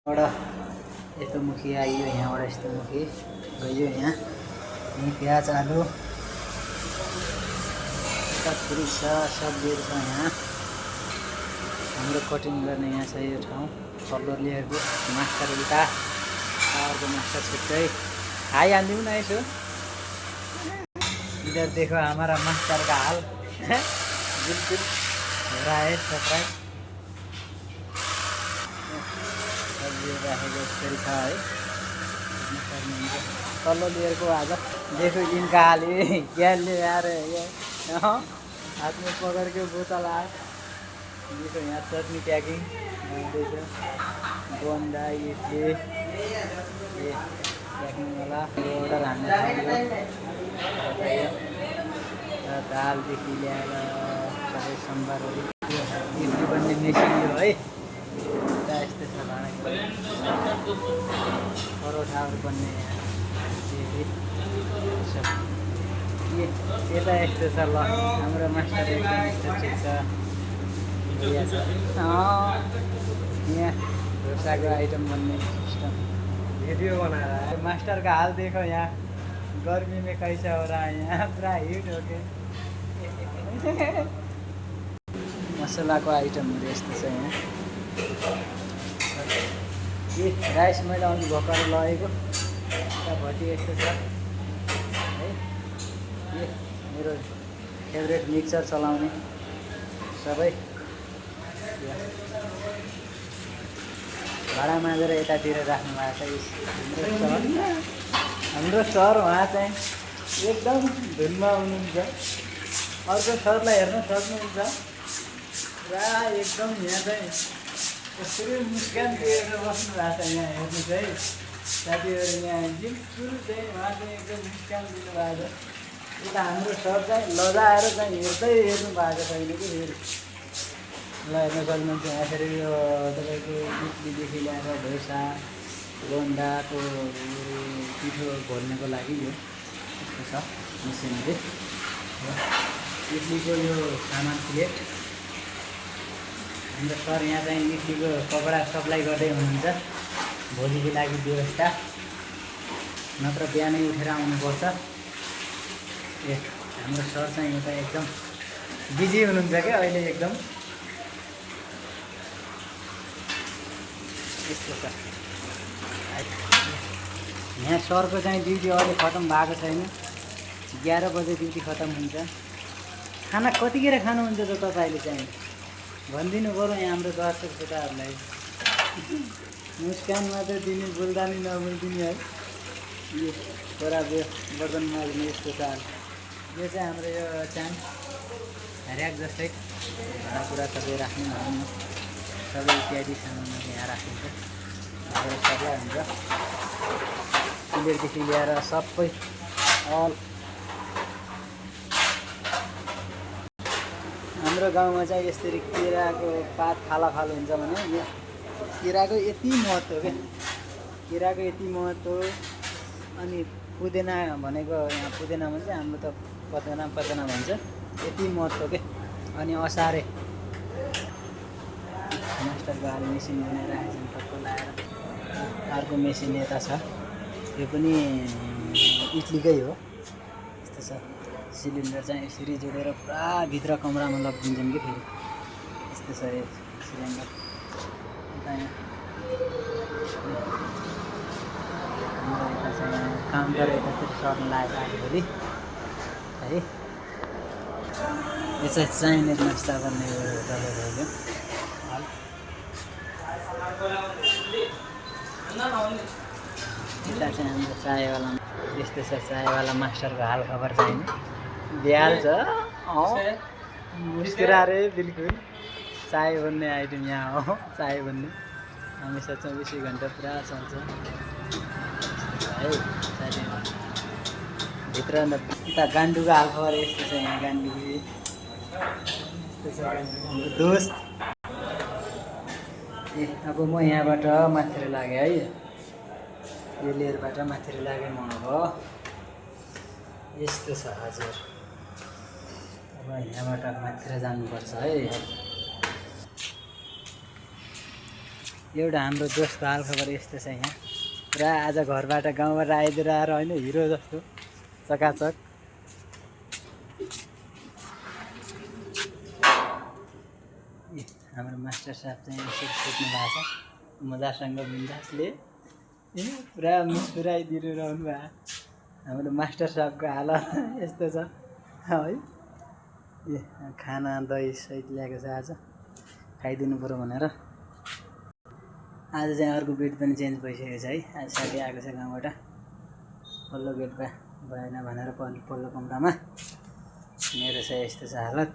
यस्तो मुखी आइयो, यहाँबाट यस्तो मुखी गयो। यहाँ प्याज आलु कति छ सब्जीहरू छ। यहाँ हाम्रो कटिङ गर्ने यहाँ छ यो ठाउँ पल्लो लेयरको मास्टर उता अर्को मास्टर छुट्टै। हाई हालिदिउँ न यसो। इधर देखो हमारा मास्टर का हाल बिल्कुल हो रहा है सरप्राइज। सब्जी राखेको यसरी छ है। तल्लो लेयरको आज देखो इनका हाल क्या ले आ रहे हैं। हाथ में पकड़ के बोतल आए। देखो यहाँ चटनी प्याकिंग देखो बोंदा इडली ये प्याकिंग वाला ऑर्डर आने दालदेखि ल्याएर सबै सम्बारहरू इडली बन्ने मेसिन यो है। यस्तै छ भाँडा परोठाहरू बन्ने यता यस्तो छ। ल हाम्रो मास्टर एकदम यस्तो ठिक छ। यहाँ डोसाको आइटम बन्ने सिस्टम वीडियो बनाएर मास्टर का हाल देखो। यहाँ गर्मी में कैसा हो रहा है। यहाँ पूरा हिट हो गए। मसलाको आइटमहरू यस्तो छ। यहाँ राइस मैले अघि भर्खर लगेको भटी यस्तो छ है। मेरो फेभरेट मिक्सर चलाउने सबै भाडा मागेर यतातिर राख्नु भएको छ। हाम्रो सर उहाँ चाहिँ एकदम धुनमा हुनुहुन्छ। अर्को सरलाई हेर्न सक्नुहुन्छ पुरा एकदम यहाँ चाहिँ कसरी मुस्कान दिएर बस्नु भएको छ। यहाँ हेर्नु चाहिँ साथीहरू यहाँ बिल्कुल चाहिँ उहाँ चाहिँ एकदम मुस्कान दिनुभएको छ। यता हाम्रो सर चाहिँ लजाएर चाहिँ हेर्दै हेर्नु भएको छैन कि फेरि ल हेर्न सक्नुहुन्छ। यहाँ फेरि यो तपाईँको इडलीदेखि ल्याएर डोसा बोन्डाको पिठो घोल्नको लागि यो यस्तो छ मेसिनहरू। इडलीको यो सामान प्लेट हाम्रो सर यहाँ चाहिँ इडलीको कपडा सप्लाई गर्दै हुनुहुन्छ। भोलिको लागि व्यवस्था नत्र बिहानै उठेर आउनुपर्छ। ए हाम्रो सर चाहिँ यता एकदम बिजी हुनुहुन्छ क्या अहिले एकदम यस्तो छ। यहाँ सरको चाहिँ ड्युटी अहिले खत्तम भएको छैन। 11 बजे ड्युटी खत्तम हुन्छ। खाना कतिखेर खानुहुन्छ त तपाईँले चाहिँ भनिदिनु पऱ्यो यहाँ हाम्रो दर्शक श्रोताहरूलाई। मुस्कान मात्रै दिने बोल्दा नि नबोलिदिने है। यो बराबर बर्तन माझ्ने यस्तो छ। यो चाहिँ हाम्रो यो चान ऱ्याक जस्तै भाँडाकुँडा सबै राख्ने भनौँ सबै इत्यादि सामानहरू यहाँ राखिन्छ। सबै हुन्छ प्लेटदेखि लिएर सबै अल। हाम्रो गाउँमा चाहिँ यसरी केराको पात फालाफाल हुन्छ भने यहाँ केराको यति महत्त्व क्या। केराको यति महत्त्व। अनि पुदेना भनेको यहाँ पुदेना भन्छ, हाम्रो त पतना भन्छ। यति महत्त्व क्या। अनि असारे मास्टरको हाल मेसिन बनाइरहेको छन् टक्क लाएर। अर्को मेसिन यता छ यो पनि इडलीकै हो। यस्तो छ सिलिन्डर चाहिँ यसरी जोडेर पुरा भित्र कमरामा लगिदिन्छन् कि फेरि यस्तो छ यो सिलिन्डर। यता यहाँ काउन्टर यतातिर सर्न लागेको आजभोलि है। यो चाहिँ चाइनिज नास्ता गर्ने होटलहरू हो। यता चाहिँ हाम्रो चायवाला यस्तो छ। चायवाला मास्टरको हाल खबर चाहिँ बिहाल छ। मुस्कुरा रे बिल्कुल। चाय बन्ने आइटम यहाँ हो। चाय बन्ने हमेसा 24 घन्टा पुरा चल्छ है। भित्र यता गान्डुको हाल खबर यस्तो छ। यहाँ गान्डु यस्तो छ हाम्रो दोस्त। ए अब म यहाँबाट माथि लागेँ है। यो लेयरबाट माथि लागेँ म। अब यस्तो छ हजुर। अब यहाँबाट माथि जानुपर्छ है। एउटा हाम्रो दोस्तको हालखबर यस्तो छ यहाँ पुरा आज घरबाट गाउँबाट आइदिएर आएर होइन हिरो जस्तो चकाचक। हाम्रो मास्टर साहब चाहिँ यसरी सोध्नु भएको छ मजासँग बिन्दासले पुरा मुस्कुराइदिनु रहनु भएको। हाम्रो मास्टर साहबको हालत यस्तो छ है। खाना दही सहित ल्याएको छ आज खाइदिनु पऱ्यो भनेर। आज चाहिँ अर्को बेड पनि चेन्ज भइसकेको छ है। आज साथी आएको छ गाउँबाट पल्लो बेडमा भएन भनेर पल्लो कमरामा मेरो चाहिँ यस्तो छ हालत।